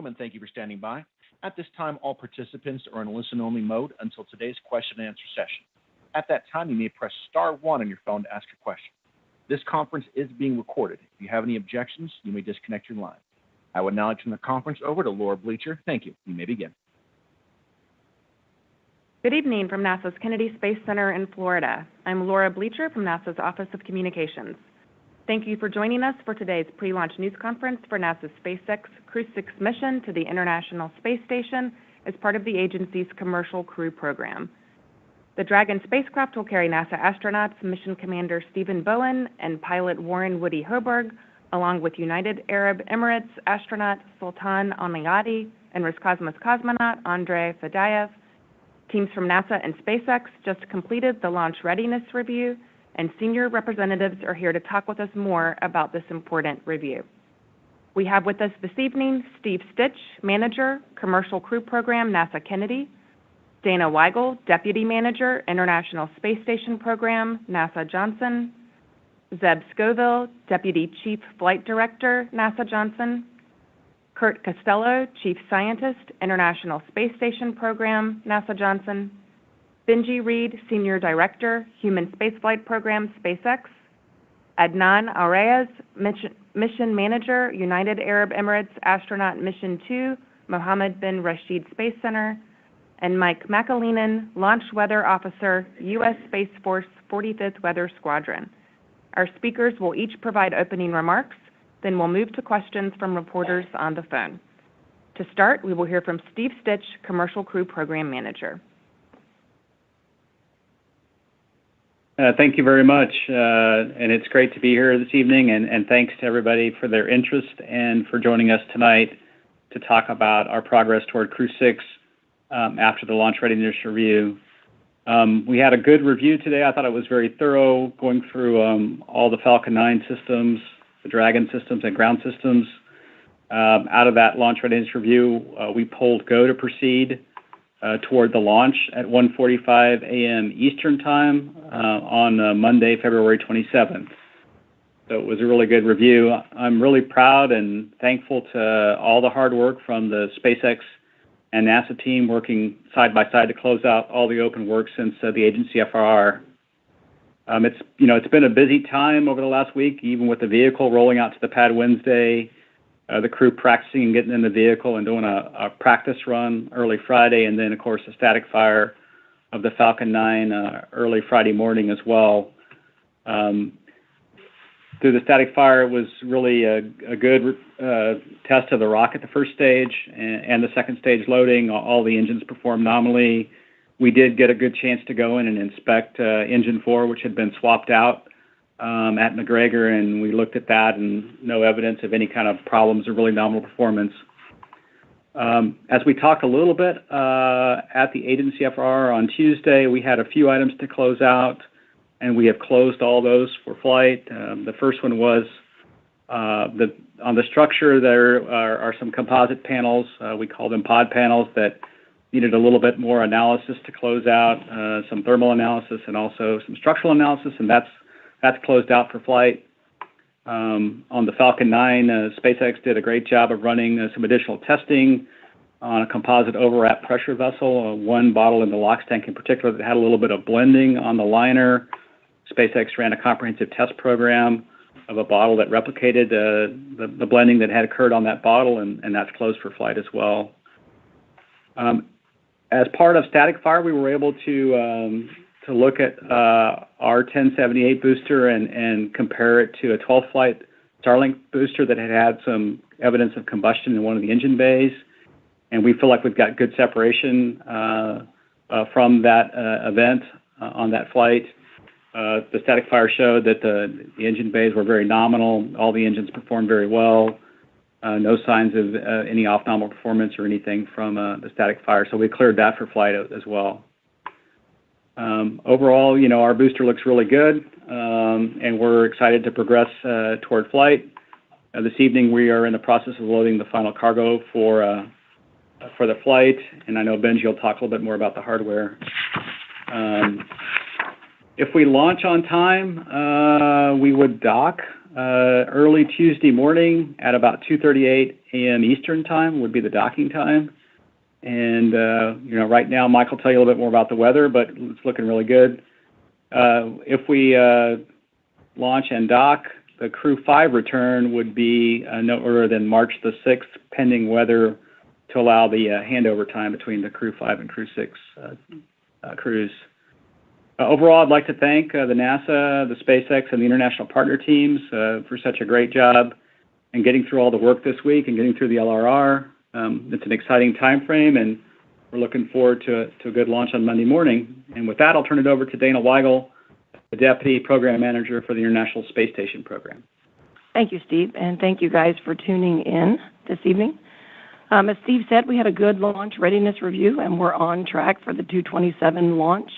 gentlemen, thank you for standing by. At this time, all participants are in listen-only mode until today's question and answer session. At that time, you may press star 1 on your phone to ask a question. This conference is being recorded. If you have any objections, you may disconnect your line. I would now like to turn the conference over to Laura Bleacher. Thank you. You may begin. Good evening from NASA's Kennedy Space Center in Florida. I'm Laura Bleacher from NASA's Office of Communications. Thank you for joining us for today's pre-launch news conference for NASA's SpaceX Crew-6 mission to the International Space Station as part of the agency's Commercial Crew Program. The Dragon spacecraft will carry NASA astronauts Mission Commander Stephen Bowen and pilot Warren Woody Hoburg, along with United Arab Emirates astronaut Sultan Al-Nayati and Roscosmos cosmonaut Andrei Fadayev. Teams from NASA and SpaceX just completed the Launch Readiness review, and senior representatives are here to talk with us more about this important review. We have with us this evening Steve Stich, Manager, Commercial Crew Program, NASA Kennedy, Dana Weigel, Deputy Manager, International Space Station Program, NASA Johnson, Zeb Scoville, Deputy Chief Flight Director, NASA Johnson, Kirt Costello, Chief Scientist, International Space Station Program, NASA Johnson, Benji Reed, Senior Director, Human Spaceflight Program, SpaceX, Adnan AlRais, Mission Manager, United Arab Emirates Astronaut Mission 2, Mohammed bin Rashid Space Center, and Mike McAleenan, Launch Weather Officer, U.S. Space Force 45th Weather Squadron. Our speakers will each provide opening remarks, then we'll move to questions from reporters on the phone. To start, we will hear from Steve Stich, Commercial Crew Program Manager. Thank you very much, and it's great to be here this evening, and thanks to everybody for their interest and for joining us tonight to talk about our progress toward Crew-6 after the Launch Readiness review. We had a good review today. I thought it was very thorough, going through all the Falcon 9 systems, the Dragon systems, and ground systems. Out of that Launch Readiness review, we pulled go to proceed toward the launch at 1:45 a.m. Eastern Time on Monday, February 27th. So it was a really good review. I'm really proud and thankful to all the hard work from the SpaceX and NASA team working side by side to close out all the open work since the agency FRR. It's been a busy time over the last week, even with the vehicle rolling out to the pad Wednesday, the crew practicing and getting in the vehicle and doing a practice run early Friday, and then, of course, the static fire of the Falcon 9 early Friday morning as well. Through the static fire, it was really a good test of the rocket, the first stage, and the second stage loading. All the engines performed nominally. We did get a good chance to go in and inspect Engine 4, which had been swapped out at McGregor, and we looked at that and no evidence of any kind of problems or really nominal performance. As we talked a little bit at the agency FRR on Tuesday, we had a few items to close out, and we have closed all those for flight. The first one was on the structure. There are some composite panels, we call them pod panels, that needed a little bit more analysis to close out, some thermal analysis and also some structural analysis, and that's closed out for flight. On the Falcon 9, SpaceX did a great job of running some additional testing on a composite overwrap pressure vessel, one bottle in the LOX tank in particular that had a little bit of blending on the liner. SpaceX ran a comprehensive test program of a bottle that replicated the blending that had occurred on that bottle, and that's closed for flight as well. As part of static fire, we were able to look at our 1078 booster and compare it to a 12th flight Starlink booster that had some evidence of combustion in one of the engine bays. And we feel like we've got good separation from that event on that flight. The static fire showed that the engine bays were very nominal. All the engines performed very well. No signs of any off-nominal performance or anything from the static fire. So we cleared that for flight as well. Overall, our booster looks really good, and we're excited to progress toward flight. This evening, we are in the process of loading the final cargo for the flight, and I know Benji will talk a little bit more about the hardware. If we launch on time, we would dock early Tuesday morning at about 2:38 a.m. Eastern time would be the docking time. And, right now, Mike will tell you a little bit more about the weather, but it's looking really good. If we launch and dock, the Crew-5 return would be no earlier than March the 6th, pending weather, to allow the handover time between the Crew-5 and Crew-6 crews. Overall, I'd like to thank the NASA, the SpaceX, and the international partner teams for such a great job in getting through all the work this week and getting through the LRR. It's an exciting time frame, and we're looking forward to a good launch on Monday morning. And with that, I'll turn it over to Dana Weigel, the Deputy Program Manager for the International Space Station Program. Thank you, Steve, and thank you guys for tuning in this evening. As Steve said, we had a good launch readiness review, and we're on track for the 227 launch.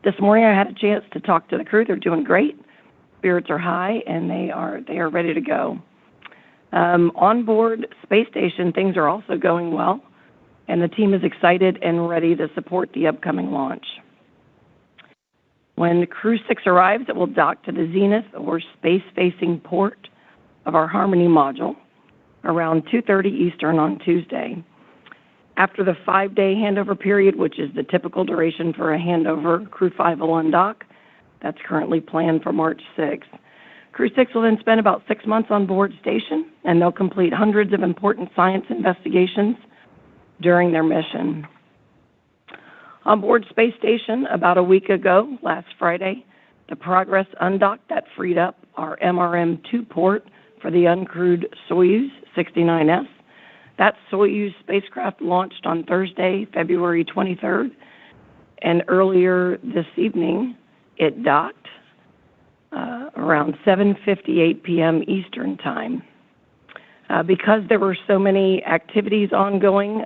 This morning, I had a chance to talk to the crew. They're doing great. Spirits are high, and they are ready to go. On board Space Station, things are also going well, and the team is excited and ready to support the upcoming launch. When Crew-6 arrives, it will dock to the zenith or space-facing port of our Harmony module around 2:30 Eastern on Tuesday. After the 5-day handover period, which is the typical duration for a handover, Crew-5 will undock. That's currently planned for March 6th. Crew-6 will then spend about 6 months on board station, and they'll complete hundreds of important science investigations during their mission. On board Space Station, about a week ago, last Friday, the Progress undocked. That freed up our MRM-2 port for the uncrewed Soyuz 69S. That Soyuz spacecraft launched on Thursday, February 23rd, and earlier this evening, it docked around 7:58 p.m. Eastern Time. Because there were so many activities ongoing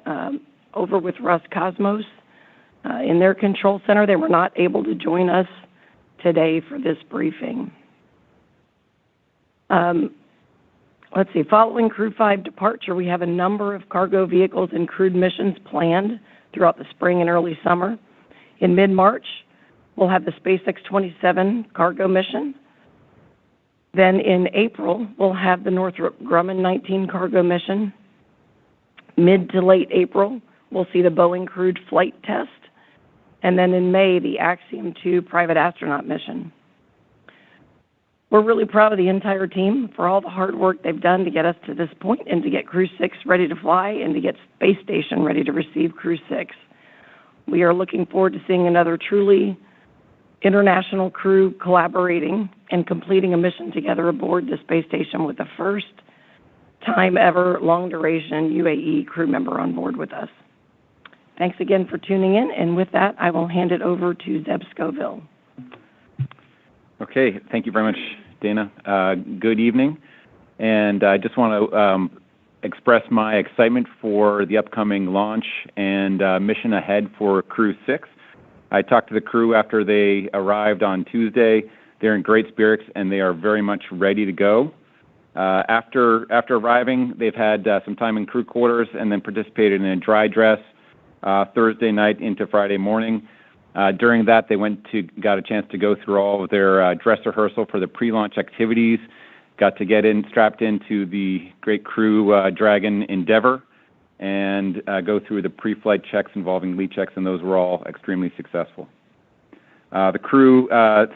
over with Roscosmos in their control center, they were not able to join us today for this briefing. Let's see, following Crew-5 departure, we have a number of cargo vehicles and crewed missions planned throughout the spring and early summer. In mid-March, we'll have the SpaceX 27 cargo mission. Then in April, we'll have the Northrop Grumman 19 cargo mission. Mid to late April, we'll see the Boeing crewed flight test. And then in May, the Axiom 2 private astronaut mission. We're really proud of the entire team for all the hard work they've done to get us to this point and to get Crew-6 ready to fly and to get Space Station ready to receive Crew-6. We are looking forward to seeing another truly international crew collaborating and completing a mission together aboard the Space Station with the first time ever long-duration UAE crew member on board with us. Thanks again for tuning in, and with that, I will hand it over to Zeb Scoville. Okay, thank you very much, Dana. Good evening, and I just want to express my excitement for the upcoming launch and mission ahead for Crew-6. I talked to the crew after they arrived on Tuesday. They're in great spirits, and they are very much ready to go. After arriving, they've had some time in crew quarters and then participated in a dry dress Thursday night into Friday morning. During that, they got a chance to go through all of their dress rehearsal for the pre-launch activities, got to get strapped into the great Crew Dragon Endeavor, and go through the pre-flight checks involving lead checks, and those were all extremely successful. The crew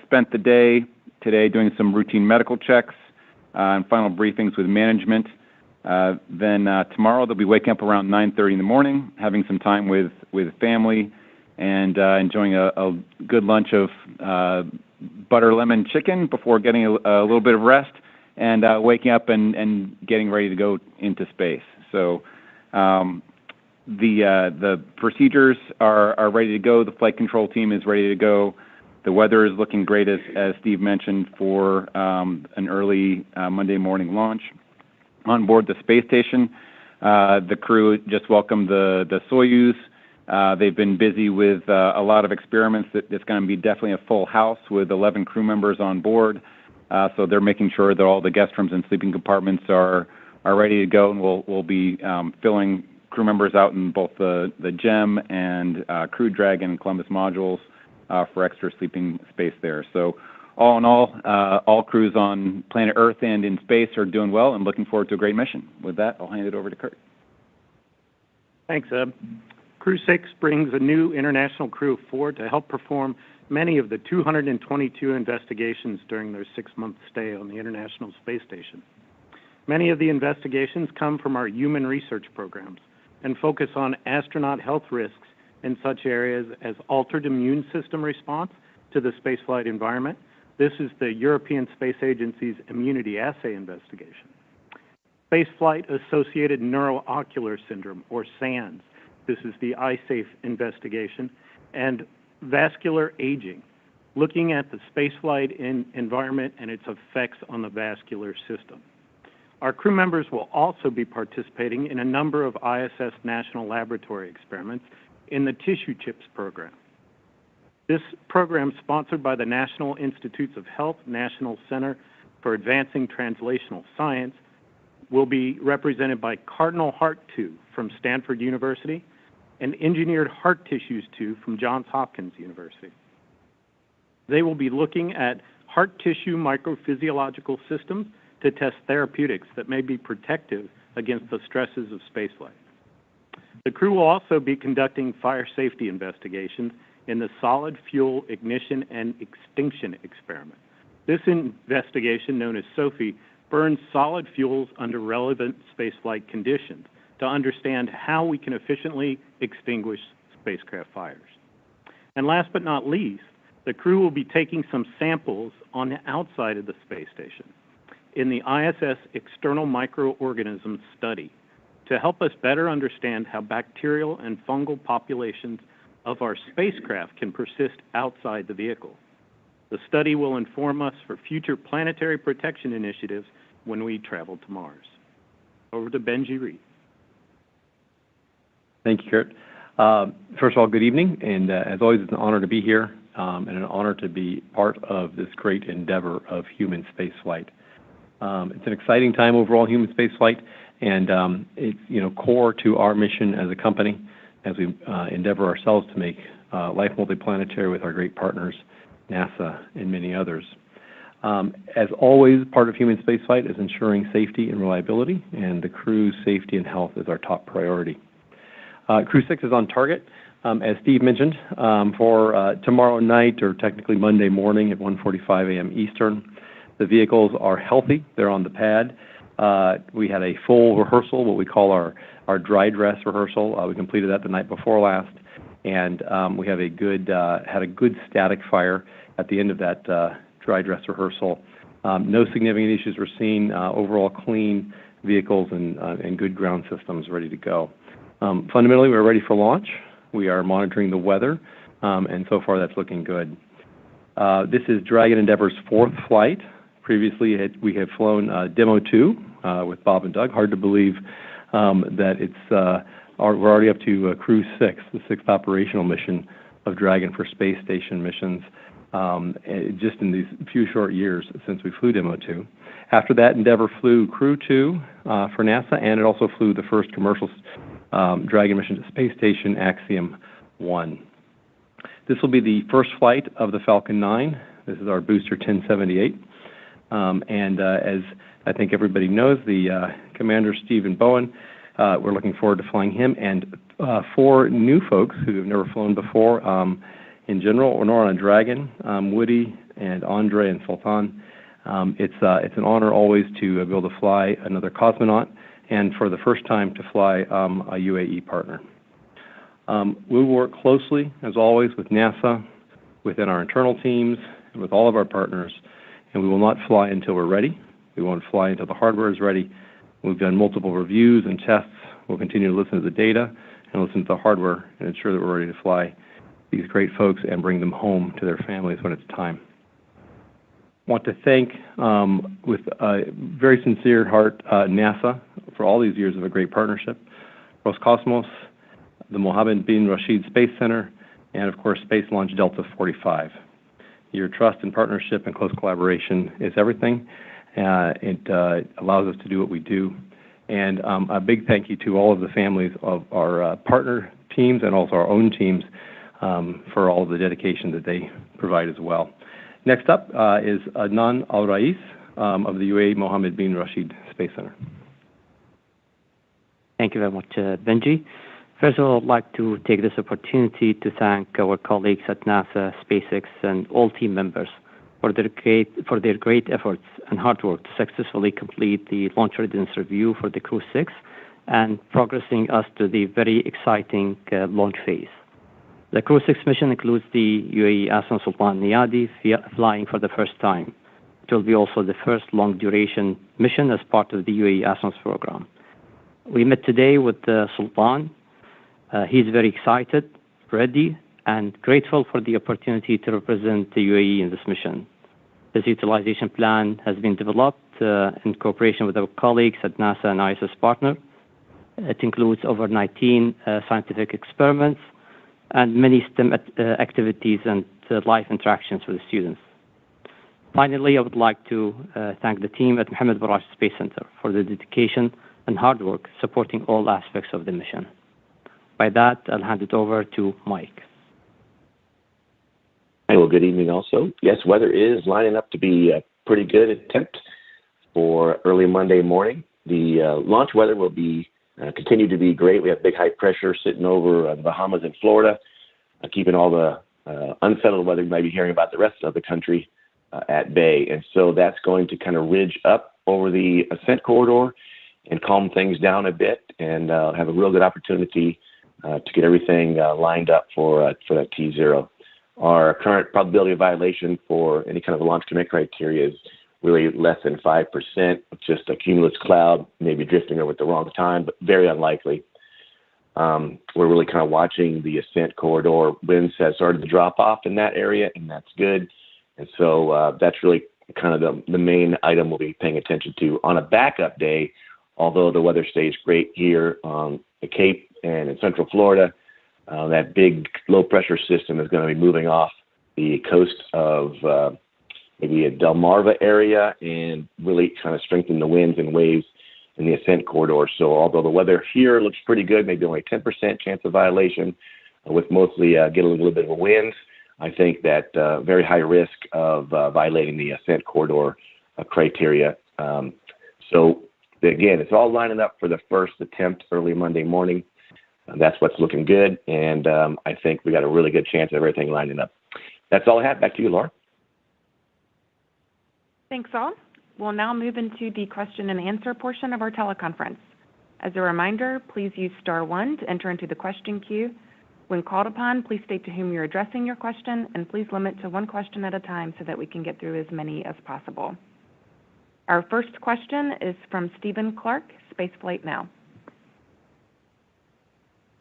spent the day today doing some routine medical checks and final briefings with management. Then tomorrow they'll be waking up around 9:30 in the morning, having some time with family, and enjoying a good lunch of butter lemon chicken before getting a little bit of rest, and waking up and getting ready to go into space. So the procedures are ready to go. The flight control team is ready to go. The weather is looking great, as Steve mentioned, for an early Monday morning launch. On board the space station, the crew just welcomed the Soyuz. They've been busy with a lot of experiments. It's going to be definitely a full house with 11 crew members on board. So they're making sure that all the guest rooms and sleeping compartments are ready to go, and we'll be filling crew members out in both the GEM and Crew Dragon and Columbus modules for extra sleeping space there. So all in all crews on planet Earth and in space are doing well and looking forward to a great mission. With that, I'll hand it over to Kirt. Thanks, Zeb. Crew-6 brings a new international crew of 4 to help perform many of the 222 investigations during their 6-month stay on the International Space Station. Many of the investigations come from our human research programs and focus on astronaut health risks in such areas as altered immune system response to the spaceflight environment. This is the European Space Agency's immunity assay investigation. Spaceflight-associated neuroocular syndrome, or SANS. This is the iSafe investigation. And vascular aging, looking at the spaceflight environment and its effects on the vascular system. Our crew members will also be participating in a number of ISS national laboratory experiments in the Tissue Chips program. This program, sponsored by the National Institutes of Health, National Center for Advancing Translational Science, will be represented by Cardinal Heart 2 from Stanford University and Engineered Heart Tissues 2 from Johns Hopkins University. They will be looking at heart tissue microphysiological systems to test therapeutics that may be protective against the stresses of spaceflight. The crew will also be conducting fire safety investigations in the solid fuel ignition and extinction experiment. This investigation, known as SOFIE, burns solid fuels under relevant spaceflight conditions to understand how we can efficiently extinguish spacecraft fires. And last but not least, the crew will be taking some samples on the outside of the space station in the ISS External Microorganisms Study to help us better understand how bacterial and fungal populations of our spacecraft can persist outside the vehicle. The study will inform us for future planetary protection initiatives when we travel to Mars. Over to Benji Reed. Thank you, Kirt. First of all, good evening, and as always, it's an honor to be here and an honor to be part of this great endeavor of human spaceflight. It's an exciting time overall in human spaceflight, and it's core to our mission as a company as we endeavor ourselves to make life multiplanetary with our great partners, NASA and many others. As always, part of human spaceflight is ensuring safety and reliability, and the crew's safety and health is our top priority. Crew-6 is on target, as Steve mentioned, for tomorrow night, or technically Monday morning at 1:45 a.m. Eastern. The vehicles are healthy. They're on the pad. We had a full rehearsal, what we call our dry dress rehearsal. We completed that the night before last, and we have had a good static fire at the end of that dry dress rehearsal. No significant issues were seen. Overall clean vehicles and good ground systems ready to go. Fundamentally, we're ready for launch. We are monitoring the weather, and so far that's looking good. This is Dragon Endeavor's 4th flight. Previously, we have flown Demo 2 with Bob and Doug. Hard to believe that we're already up to Crew-6, the 6th operational mission of Dragon for space station missions, just in these few short years since we flew Demo 2. After that, Endeavor flew Crew-2 for NASA, and it also flew the first commercial Dragon mission to space station, Axiom 1. This will be the first flight of the Falcon 9. This is our booster 1078. And as I think everybody knows, the Commander Stephen Bowen, we're looking forward to flying him, and 4 new folks who have never flown before in general, nor on a Dragon, Woody and Andre and Sultan. It's an honor always to be able to fly another cosmonaut, and for the first time to fly a UAE partner. We will work closely, as always, with NASA, within our internal teams, and with all of our partners, and we will not fly until we're ready. We won't fly until the hardware is ready. We've done multiple reviews and tests. We'll continue to listen to the data and listen to the hardware and ensure that we're ready to fly these great folks and bring them home to their families when it's time. I want to thank, with a very sincere heart, NASA for all these years of a great partnership, Roscosmos, the Mohammed bin Rashid Space Center, and of course Space Launch Delta 45. Your trust and partnership and close collaboration is everything. It allows us to do what we do. And a big thank you to all of the families of our partner teams and also our own teams for all of the dedication that they provide as well. Next up is Adnan AlRais of the UAE Mohammed bin Rashid Space Center. Thank you very much, Benji. First of all, I'd like to take this opportunity to thank our colleagues at NASA, SpaceX, and all team members for their great efforts and hard work to successfully complete the Launch Readiness Review for the Crew-6 and progressing us to the very exciting launch phase. The Crew-6 mission includes the UAE astronaut Sultan Niadi flying for the first time. It will be also the first long-duration mission as part of the UAE Astronauts program. We met today with Sultan. He's very excited, ready, and grateful for the opportunity to represent the UAE in this mission. This utilization plan has been developed in cooperation with our colleagues at NASA and ISS partner. It includes over 19 scientific experiments and many STEM activities and live interactions with the students. Finally, I would like to thank the team at Mohammed Space Center for the dedication and hard work supporting all aspects of the mission. By that, I'll hand it over to Mike. Hey, well, good evening also. Yes, weather is lining up to be a pretty good attempt for early Monday morning. The launch weather will be continue to be great. We have big high pressure sitting over the Bahamas and Florida, keeping all the unsettled weather you might be hearing about the rest of the country at bay. And so that's going to kind of ridge up over the ascent corridor and calm things down a bit and have a real good opportunity to get everything lined up for that T0. Our current probability of violation for any kind of a launch commit criteria is really less than 5%, just a cumulus cloud, maybe drifting over at the wrong time, but very unlikely. We're really kind of watching the ascent corridor. Winds have started to drop off in that area, and that's good. And so that's really kind of the main item we'll be paying attention to. On a backup day, although the weather stays great here on the Cape and in Central Florida, that big low-pressure system is going to be moving off the coast of maybe a Delmarva area and really kind of strengthen the winds and waves in the ascent corridor. So although the weather here looks pretty good, maybe only 10% chance of violation, with mostly getting a little bit of a wind, I think that very high risk of violating the ascent corridor criteria. So again, it's all lining up for the first attempt early Monday morning. That's what's looking good, and I think we got a really good chance of everything lining up. That's all I have. Back to you, Laura. Thanks, all. We'll now move into the question and answer portion of our teleconference. As a reminder, please use *1 to enter into the question queue. When called upon, please state to whom you're addressing your question, and please limit to one question at a time so that we can get through as many as possible. Our first question is from Stephen Clark, Spaceflight Now.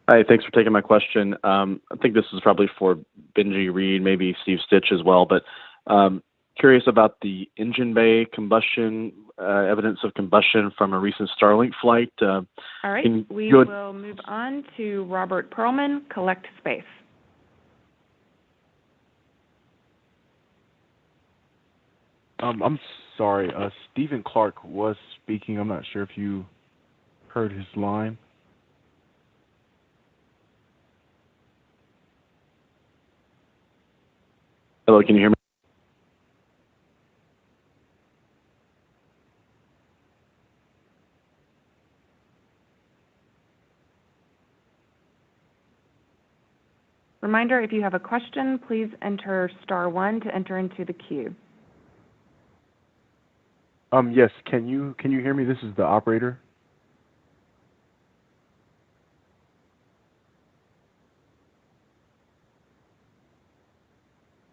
Hi, thanks for taking my question. I think this is probably for Benji Reed, maybe Steve Stich as well, but curious about the Engine Bay Combustion, evidence of combustion from a recent Starlink flight. All right, we will move on to Robert Perlman, Collect Space. I'm sorry, Stephen Clark was speaking. I'm not sure if you heard his line. Hello, can you hear me? Reminder, if you have a question, please enter *1 to enter into the queue. Yes, can you hear me? This is the operator.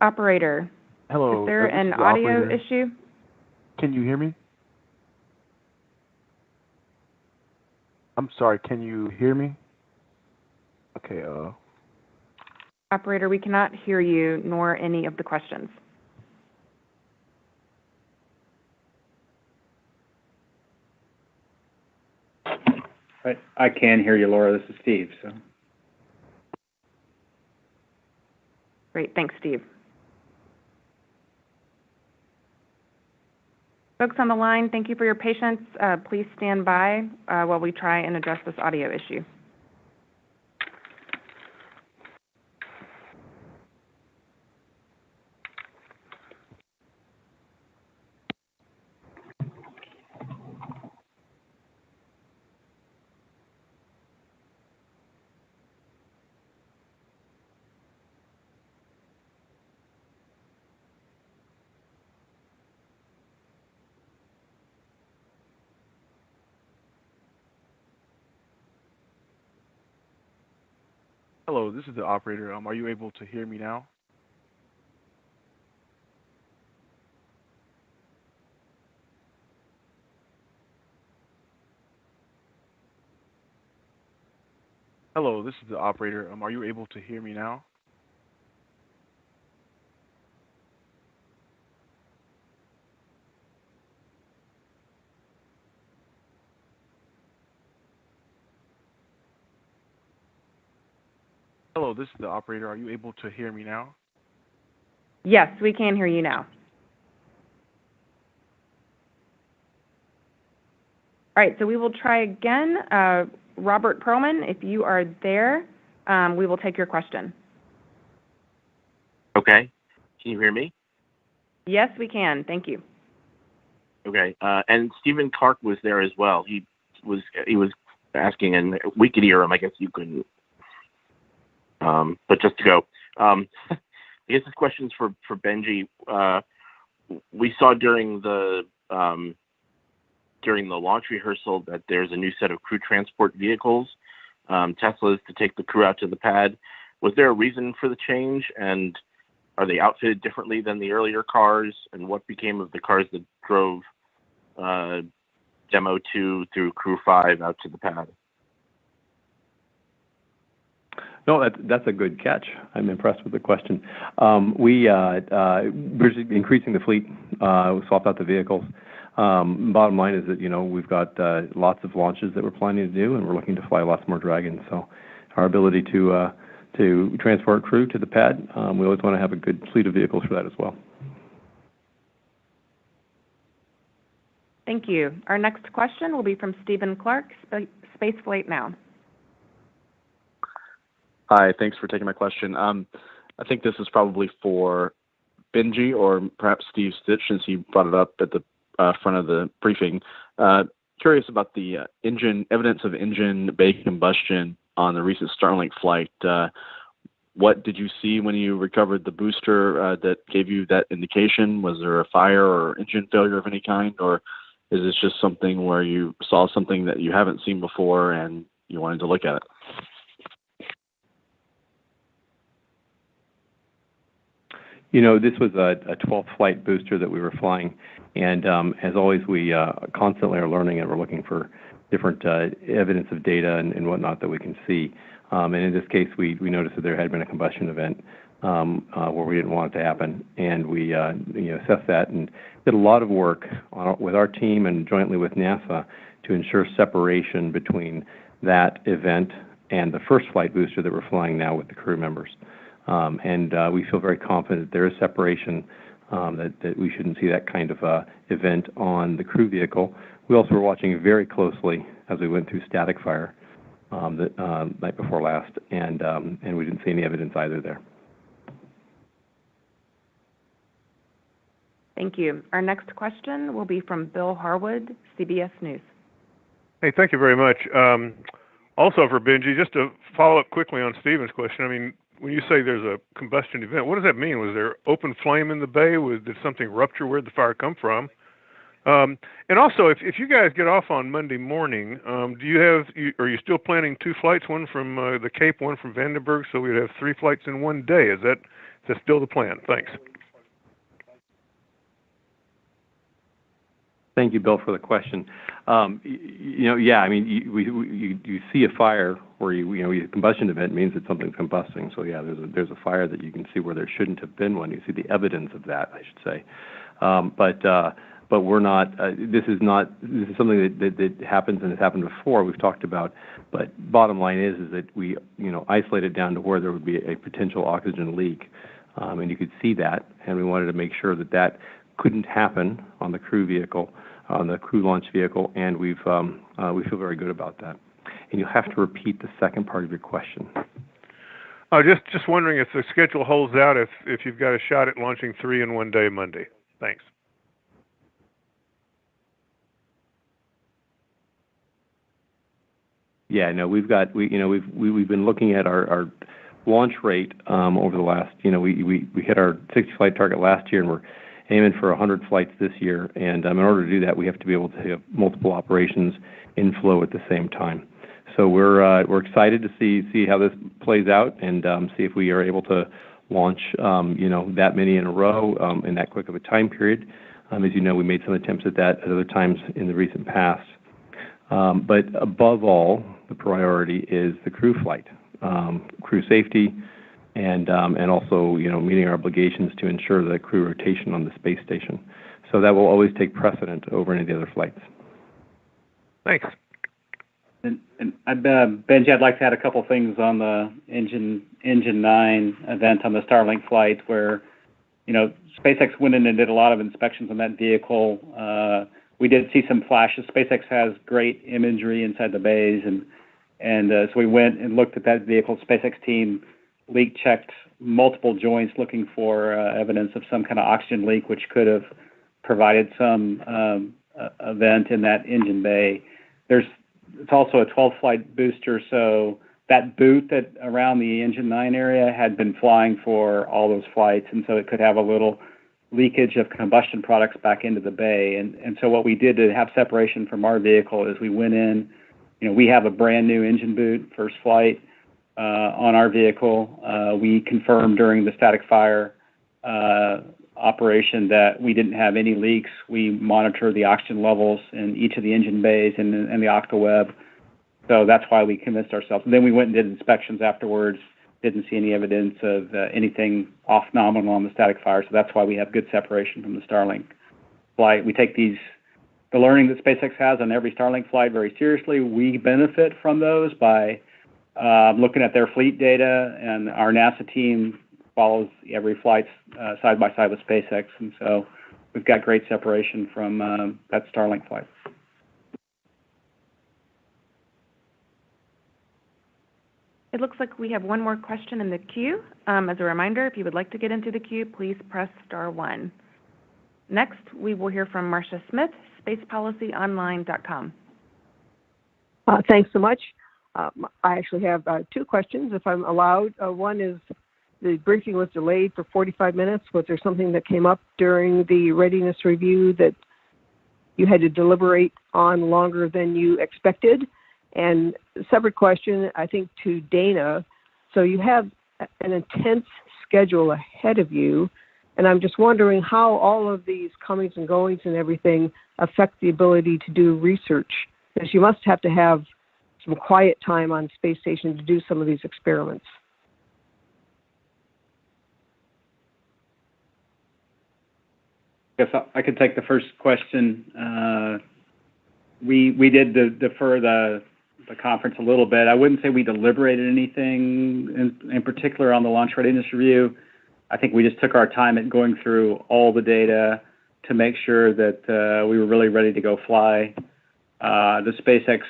Operator. Hello. Is there an audio issue? Can you hear me? I'm sorry, can you hear me? Okay, Operator, we cannot hear you nor any of the questions. I can hear you, Laura. This is Steve. So. Great. Thanks, Steve. Folks on the line, thank you for your patience. Please stand by while we try and address this audio issue. Hello, this is the operator. Are you able to hear me now? Hello, this is the operator. Are you able to hear me now? Hello, this is the operator. Are you able to hear me now? Yes, we can hear you now. All right, so we will try again. Robert Perlman, if you are there, we will take your question. Okay. Can you hear me? Yes, we can. Thank you. Okay. And Stephen Clark was there as well. He was asking, and we could hear him. I guess you couldn't. But just to go, I guess this question's for Benji. We saw during the launch rehearsal that there's a new set of crew transport vehicles, Teslas, to take the crew out to the pad. Was there a reason for the change, and are they outfitted differently than the earlier cars? And what became of the cars that drove Demo 2 through Crew 5 out to the pad? No, that's a good catch. I'm impressed with the question. We're increasing the fleet. We swapped out the vehicles. Bottom line is that, we've got lots of launches that we're planning to do, and we're looking to fly lots more Dragons. So our ability to transport crew to the pad, we always want to have a good fleet of vehicles for that as well. Thank you. Our next question will be from Stephen Clark, Spaceflight Now. Hi, thanks for taking my question. I think this is probably for Benji or perhaps Steve Stich, since he brought it up at the front of the briefing. Curious about the evidence of engine bay combustion on the recent Starlink flight. What did you see when you recovered the booster that gave you that indication? Was there a fire or engine failure of any kind, or is this just something where you saw something that you haven't seen before and you wanted to look at it? This was a 12th flight booster that we were flying, and as always, we constantly are learning, and we're looking for different evidence of data and whatnot that we can see. And in this case, we noticed that there had been a combustion event where we didn't want it to happen, and we assessed that and did a lot of work with our team and jointly with NASA to ensure separation between that event and the first flight booster that we're flying now with the crew members. And we feel very confident that there is separation, that we shouldn't see that kind of event on the crew vehicle. We also were watching very closely as we went through static fire the night before last, and we didn't see any evidence either there. Thank you. Our next question will be from Bill Harwood, CBS News. Hey, thank you very much. Also for Benji, just to follow up quickly on Stephen's question, I mean, when you say there's a combustion event, what does that mean? Was there open flame in the bay? Did something rupture? Where did the fire come from? And also, if you guys get off on Monday morning, are you still planning 2 flights, one from the Cape, one from Vandenberg, so we'd have 3 flights in one day? Is that still the plan? Thanks. Thank you, Bill, for the question. Yeah, I mean, you see a fire where a combustion event means that something's combusting. So yeah, there's a fire that you can see where there shouldn't have been one. You see the evidence of that, I should say. But we're not. This is something that happens and has happened before. We've talked about. But bottom line is that we isolate it down to where there would be a potential oxygen leak, and you could see that, and we wanted to make sure that couldn't happen on the crew vehicle, on the crew launch vehicle, and we feel very good about that. And you'll have to repeat the second part of your question. Just wondering if the schedule holds out, if you've got a shot at launching 3 in one day Monday. Thanks. Yeah, no, we've been looking at our launch rate over the last. We hit our 60 flight target last year, and we're aiming for 100 flights this year. And in order to do that, we have to be able to have multiple operations in flow at the same time. So we're excited to see how this plays out and see if we are able to launch that many in a row in that quick of a time period. As you know, we made some attempts at that at other times in the recent past. But above all, the priority is the crew flight, crew safety, and also meeting our obligations to ensure the crew rotation on the space station. So that will always take precedent over any of the other flights. Thanks. And Benji, I'd like to add a couple things on the Engine 9 event on the Starlink flight, where SpaceX went in and did a lot of inspections on that vehicle. We did see some flashes. SpaceX has great imagery inside the bays, and so we went and looked at that vehicle. SpaceX team leak checked multiple joints looking for evidence of some kind of oxygen leak, which could have provided some event in that engine bay. It's also a 12-flight booster, so that boot that around the Engine 9 area had been flying for all those flights, and so it could have a little leakage of combustion products back into the bay. And so what we did to have separation from our vehicle is we went in, we have a brand new engine boot, first flight on our vehicle. We confirmed during the static fire operation that we didn't have any leaks. We monitored the oxygen levels in each of the engine bays and the octaweb. So that's why we convinced ourselves. And then we went and did inspections afterwards, didn't see any evidence of anything off nominal on the static fire. So that's why we have good separation from the Starlink flight. We take the learning that SpaceX has on every Starlink flight very seriously. We benefit from those by looking at their fleet data, and our NASA team follows every flight side by side with SpaceX, and so we've got great separation from that Starlink flight. It looks like we have one more question in the queue. As a reminder, if you would like to get into the queue, please press *1. Next, we will hear from Marcia Smith, spacepolicyonline.com. Thanks so much. I actually have two questions, if I'm allowed. One is, the briefing was delayed for 45 minutes. Was there something that came up during the readiness review that you had to deliberate on longer than you expected? And a separate question, I think, to Dana. So you have an intense schedule ahead of you, and I'm just wondering how all of these comings and goings and everything affect the ability to do research, because you must have to have some quiet time on space station to do some of these experiments. I guess I could take the first question. We did defer the conference a little bit. I wouldn't say we deliberated anything in particular on the launch readiness review. I think we just took our time at going through all the data to make sure that we were really ready to go fly. The SpaceX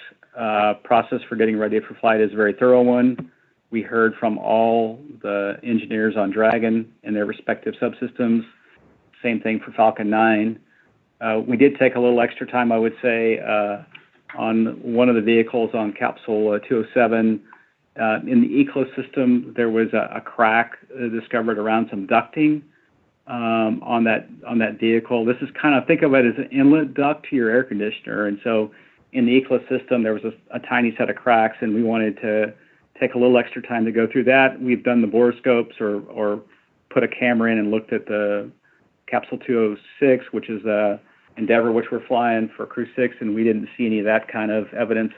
process for getting ready for flight is a very thorough one. We heard from all the engineers on Dragon and their respective subsystems. Same thing for Falcon 9. We did take a little extra time, I would say, on one of the vehicles on Capsule 207. In the ecosystem, there was a crack discovered around some ducting on that vehicle. This is kind of, think of it as an inlet duct to your air conditioner. And so in the ecosystem, there was a tiny set of cracks, and we wanted to take a little extra time to go through that. We've done the borescopes or put a camera in and looked at the Capsule 206, which is Endeavour, which we're flying for Crew-6, and we didn't see any of that kind of evidence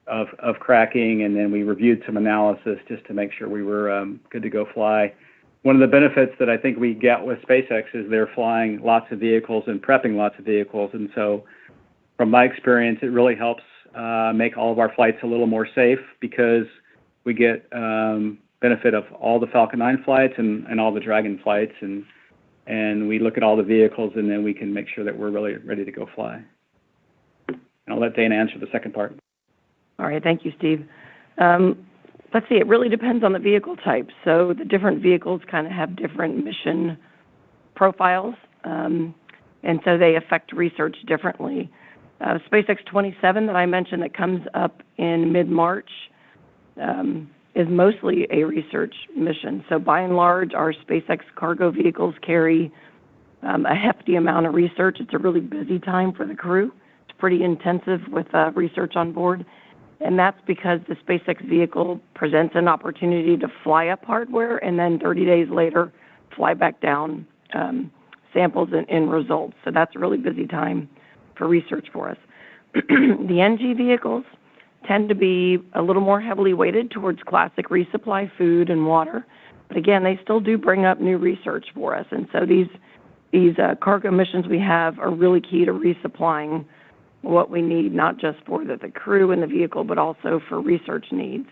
of cracking. And then we reviewed some analysis just to make sure we were good to go fly. One of the benefits that I think we get with SpaceX is they're flying lots of vehicles and prepping lots of vehicles. And so from my experience, it really helps make all of our flights a little more safe, because we get benefit of all the Falcon 9 flights and all the Dragon flights, and we look at all the vehicles, and then we can make sure that we're really ready to go fly. And I'll let Dana answer the second part. All right, thank you, Steve. Let's see, it really depends on the vehicle type. So the different vehicles kind of have different mission profiles, and so they affect research differently. SpaceX 27 that I mentioned that comes up in mid-March is mostly a research mission. So by and large, our SpaceX cargo vehicles carry a hefty amount of research. It's a really busy time for the crew. It's pretty intensive with research on board. and that's because the SpaceX vehicle presents an opportunity to fly up hardware and then 30 days later fly back down samples and results. So that's a really busy time for research for us. The NG vehicles tend to be a little more heavily weighted towards classic resupply, food and water. But again, they still do bring up new research for us. And so these cargo missions we have are really key to resupplying what we need, not just for the crew and the vehicle, but also for research needs.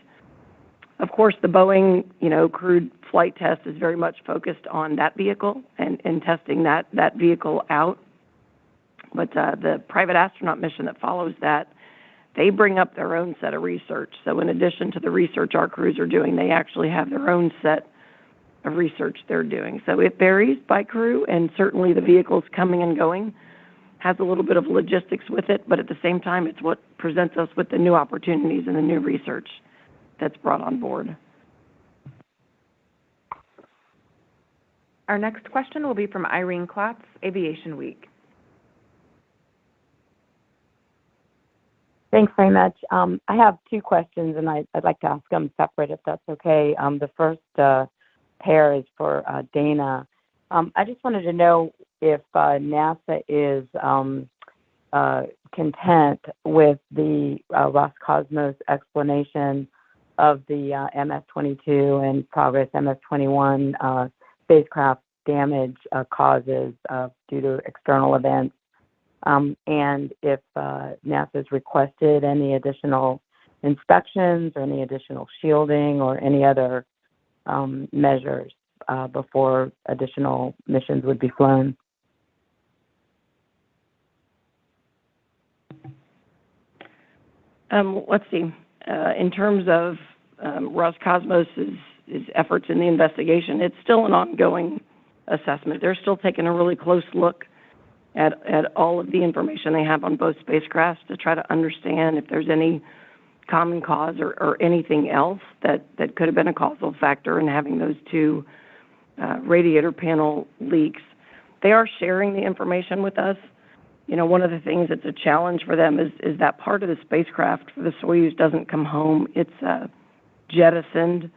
Of course, the Boeing, crewed flight test is very much focused on that vehicle and testing that vehicle out. But the private astronaut mission that follows that, they bring up their own set of research. So in addition to the research our crews are doing, they actually have their own set of research they're doing. So it varies by crew, and certainly the vehicles coming and going has a little bit of logistics with it, but at the same time, it's what presents us with the new opportunities and the new research that's brought on board. Our next question will be from Irene Klotz, Aviation Week. Thanks very much. I have two questions, and I'd like to ask them separate, if that's okay. The first pair is for Dana. I just wanted to know if NASA is content with the Roscosmos explanation of the MS-22 and Progress MS-21 spacecraft damage causes due to external events, and if NASA's requested any additional inspections or any additional shielding or any other measures before additional missions would be flown. Let's see. In terms of Roscosmos' efforts in the investigation, it's still an ongoing assessment. They're still taking a really close look at all of the information they have on both spacecrafts to try to understand if there's any common cause or anything else that could have been a causal factor in having those two radiator panel leaks. They are sharing the information with us. One of the things that's a challenge for them is that part of the spacecraft for the Soyuz doesn't come home. It's jettisoned,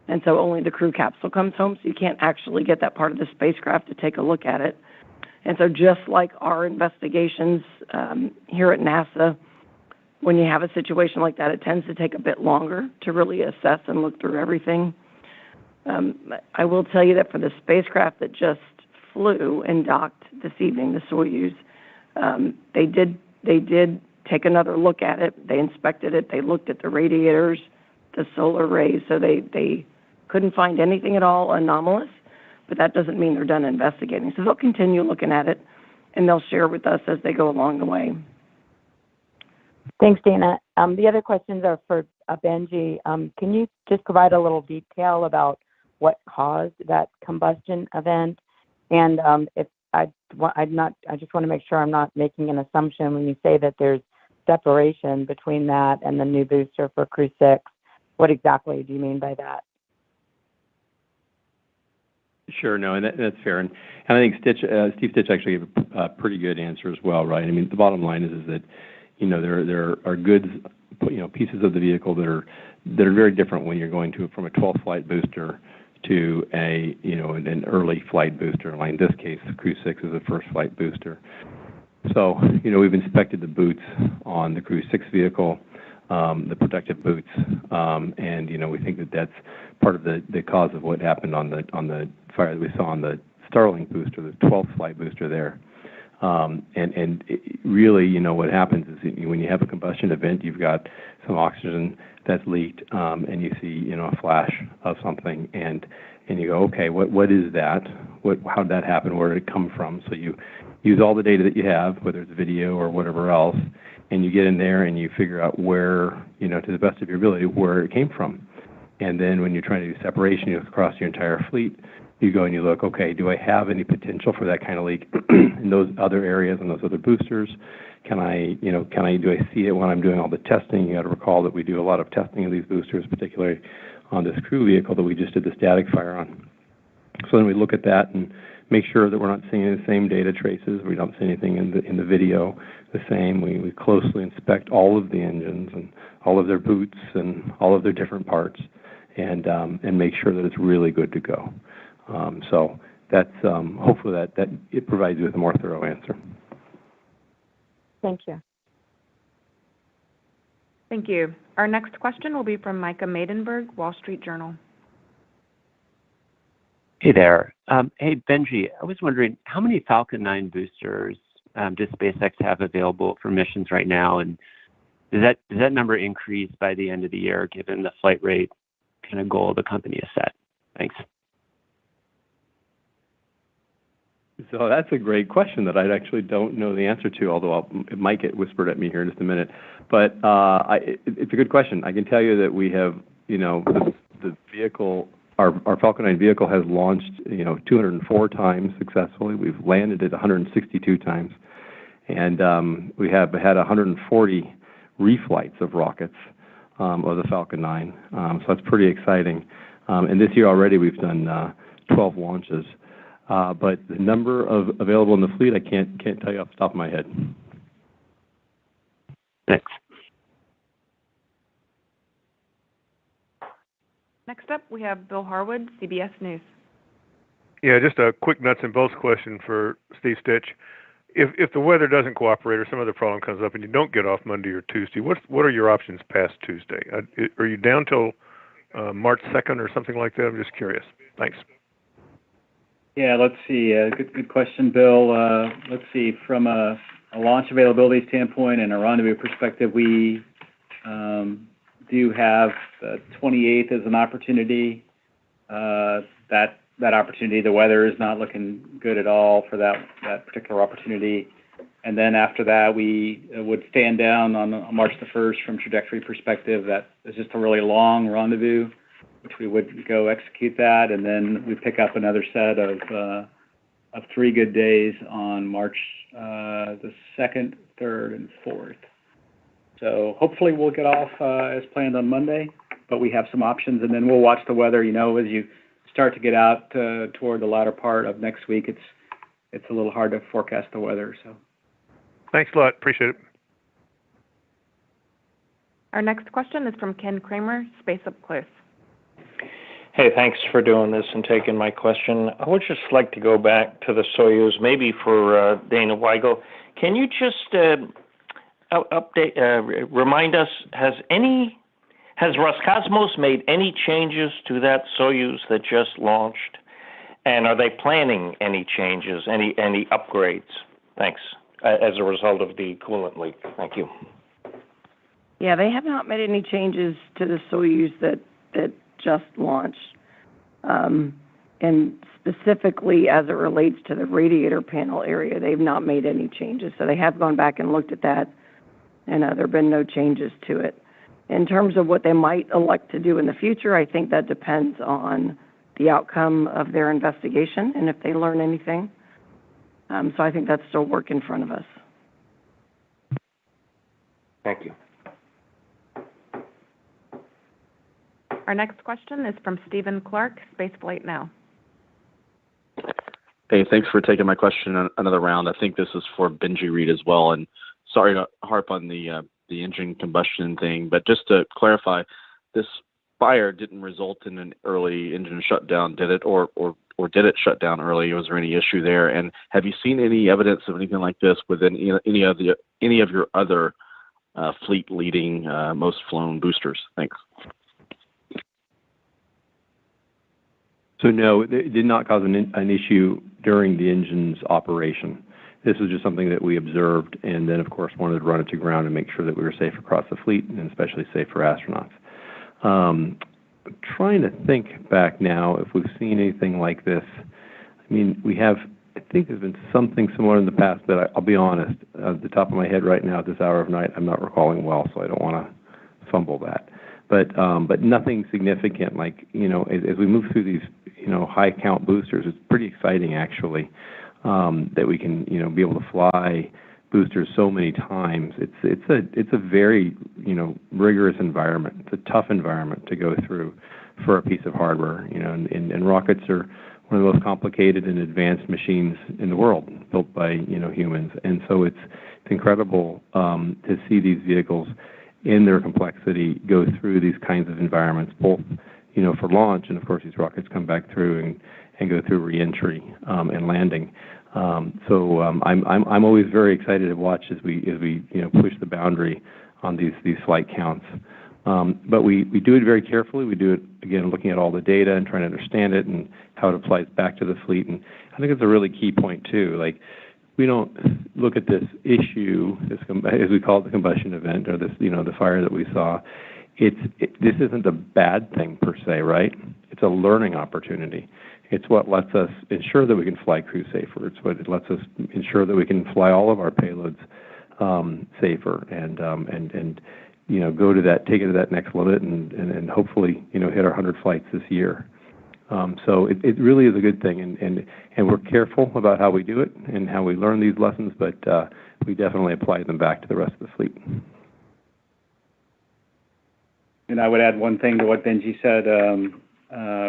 and so only the crew capsule comes home, so you can't actually get that part of the spacecraft to take a look at it. And so just like our investigations here at NASA, when you have a situation like that, it tends to take a bit longer to really assess and look through everything. I will tell you that for the spacecraft that just flew and docked this evening, the Soyuz, they did take another look at it. They inspected it. They looked at the radiators, the solar rays, so they couldn't find anything at all anomalous, but that doesn't mean they're done investigating. So they'll continue looking at it, and they'll share with us as they go along the way. Thanks, Dana. The other questions are for Benji. Can you just provide a little detail about what caused that combustion event? And if I just want to make sure I'm not making an assumption when you say that there's separation between that and the new booster for Crew-6. What exactly do you mean by that? Sure, no, and that's fair. And I think Steve Stich actually gave a pretty good answer as well, right? I mean, the bottom line is that, there are goods, pieces of the vehicle that are very different when you're going from a 12th flight booster to an early flight booster. Like in this case, the Crew-6 is a first flight booster. So, we've inspected the boots on the Crew-6 vehicle, the protective boots, and we think that that's part of the cause of what happened on the fire that we saw on the Starlink booster, the 12th flight booster there. And really, what happens is when you have a combustion event, you've got some oxygen that's leaked, and you see, a flash of something, and you go, okay, what is that? How did that happen? Where did it come from? So you use all the data that you have, whether it's video or whatever else, and you get in there and you figure out where, to the best of your ability, where it came from. And then when you're trying to do separation, you look across your entire fleet, you go and you look, okay, do I have any potential for that kind of leak in those other areas and those other boosters? Do I see it when I'm doing all the testing? You got to recall that we do a lot of testing of these boosters, particularly on this crew vehicle that we just did the static fire on. So then we look at that and make sure that we're not seeing the same data traces. We don't see anything in the video the same. We closely inspect all of the engines and all of their boots and all of their different parts, and make sure that it's really good to go. So that's hopefully that it provides you with a more thorough answer. Thank you. Thank you. Our next question will be from Micah Maidenberg, Wall Street Journal. Hey there. Hey, Benji, I was wondering, how many Falcon 9 boosters does SpaceX have available for missions right now? And does that number increase by the end of the year, given the flight rate kind of goal the company has set? Thanks. So that's a great question that I actually don't know the answer to, although it might get whispered at me here in just a minute. But it's a good question. I can tell you that we have, the vehicle, our Falcon 9 vehicle has launched, 204 times successfully. We've landed it 162 times. And we have had 140 reflights of rockets of the Falcon 9. So that's pretty exciting. And this year already we've done 12 launches. But the number of available in the fleet, I can't tell you off the top of my head. Thanks. Next up, we have Bill Harwood, CBS News. Yeah, just a quick nuts and bolts question for Steve Stich. If the weather doesn't cooperate or some other problem comes up and you don't get off Monday or Tuesday, what are your options past Tuesday? Are you down till March 2nd or something like that? I'm just curious. Thanks. Yeah, let's see. Good question, Bill. Let's see. From a launch availability standpoint and a rendezvous perspective, we do have the 28th as an opportunity. That opportunity, the weather is not looking good at all for that particular opportunity. And then after that, we would stand down on March the 1st from trajectory perspective. That is just a really long rendezvous, which we would go execute that, and then we pick up another set of 3 good days on March the 2nd, 3rd, and 4th. So hopefully we'll get off as planned on Monday, but we have some options, and then we'll watch the weather. As you start to get out toward the latter part of next week, it's a little hard to forecast the weather. So thanks a lot. Appreciate it. Our next question is from Ken Kramer, Space Up Close. Hey, thanks for doing this and taking my question. I would just like to go back to the Soyuz, maybe for Dana Weigel. Can you just remind us, has Roscosmos made any changes to that Soyuz that just launched? And are they planning any changes, any upgrades? Thanks. As a result of the coolant leak. Thank you. Yeah, they have not made any changes to the Soyuz that just launched. And specifically as it relates to the radiator panel area, they've not made any changes. So they have gone back and looked at that, and there have been no changes to it. In terms of what they might elect to do in the future, I think that depends on the outcome of their investigation and if they learn anything. So I think that's still work in front of us. Thank you. Our next question is from Stephen Clark, Spaceflight Now. Hey, thanks for taking my question another round. I think this is for Benji Reed as well. And sorry to harp on the engine combustion thing, but just to clarify, this fire didn't result in an early engine shutdown, did it? Or did it shut down early? Was there any issue there? And have you seen any evidence of anything like this within any of your other fleet-leading, most flown boosters? Thanks. So no, it did not cause an issue during the engine's operation. This was just something that we observed, and then of course wanted to run it to ground and make sure that we were safe across the fleet, and especially safe for astronauts. I'm trying to think back now if we've seen anything like this. I mean, I think there's been something similar in the past, but I'll be honest, at the top of my head right now at this hour of night, I'm not recalling well, so I don't want to fumble that. But nothing significant, like, as we move through these, high count boosters, it's pretty exciting actually, that we can, be able to fly boosters so many times. It's a very, rigorous environment. It's a tough environment to go through for a piece of hardware, and rockets are one of the most complicated and advanced machines in the world, built by humans. And so it's incredible to see these vehicles in their complexity go through these kinds of environments, both for launch, and of course these rockets come back through and go through reentry and landing. So I'm always very excited to watch as we push the boundary on these flight counts. But we do it very carefully. We do it, again, looking at all the data and trying to understand it and how it applies back to the fleet. And I think it's a really key point, too. Like, we don't look at this issue, as we call it, the combustion event, or this, the fire that we saw. This isn't a bad thing, per se, right? It's a learning opportunity. It's what lets us ensure that we can fly Crew safer. It's what it lets us ensure that we can fly all of our payloads safer and go to that, take it to that next limit, and hopefully hit our 100 flights this year. So it really is a good thing, and we're careful about how we do it and how we learn these lessons, but we definitely apply them back to the rest of the fleet. And I would add one thing to what Benji said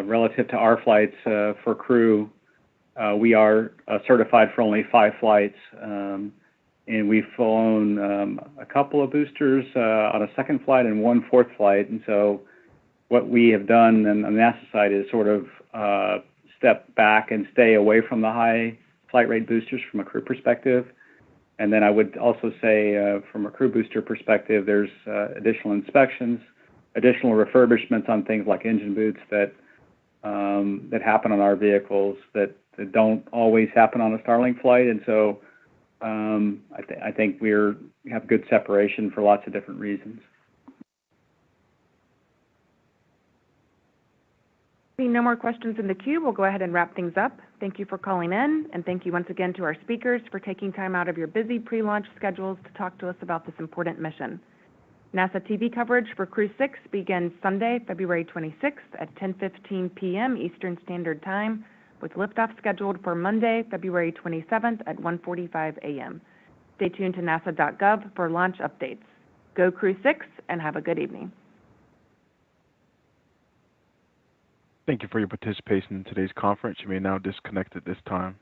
relative to our flights for Crew. We are certified for only 5 flights, and we've flown a couple of boosters on a second flight and 1 fourth flight. And so what we have done on the NASA side is sort of step back and stay away from the high flight rate boosters from a Crew perspective. And then I would also say from a Crew booster perspective, there's additional inspections, additional refurbishments on things like engine boots that happen on our vehicles that don't always happen on a Starlink flight. And so I think we have good separation for lots of different reasons. Seeing no more questions in the queue, we'll go ahead and wrap things up. Thank you for calling in, and thank you once again to our speakers for taking time out of your busy pre-launch schedules to talk to us about this important mission. NASA TV coverage for Crew-6 begins Sunday, February 26th at 10:15 p.m. Eastern Standard Time, with liftoff scheduled for Monday, February 27th at 1:45 a.m. Stay tuned to nasa.gov for launch updates. Go Crew-6, and have a good evening. Thank you for your participation in today's conference. You may now disconnect at this time.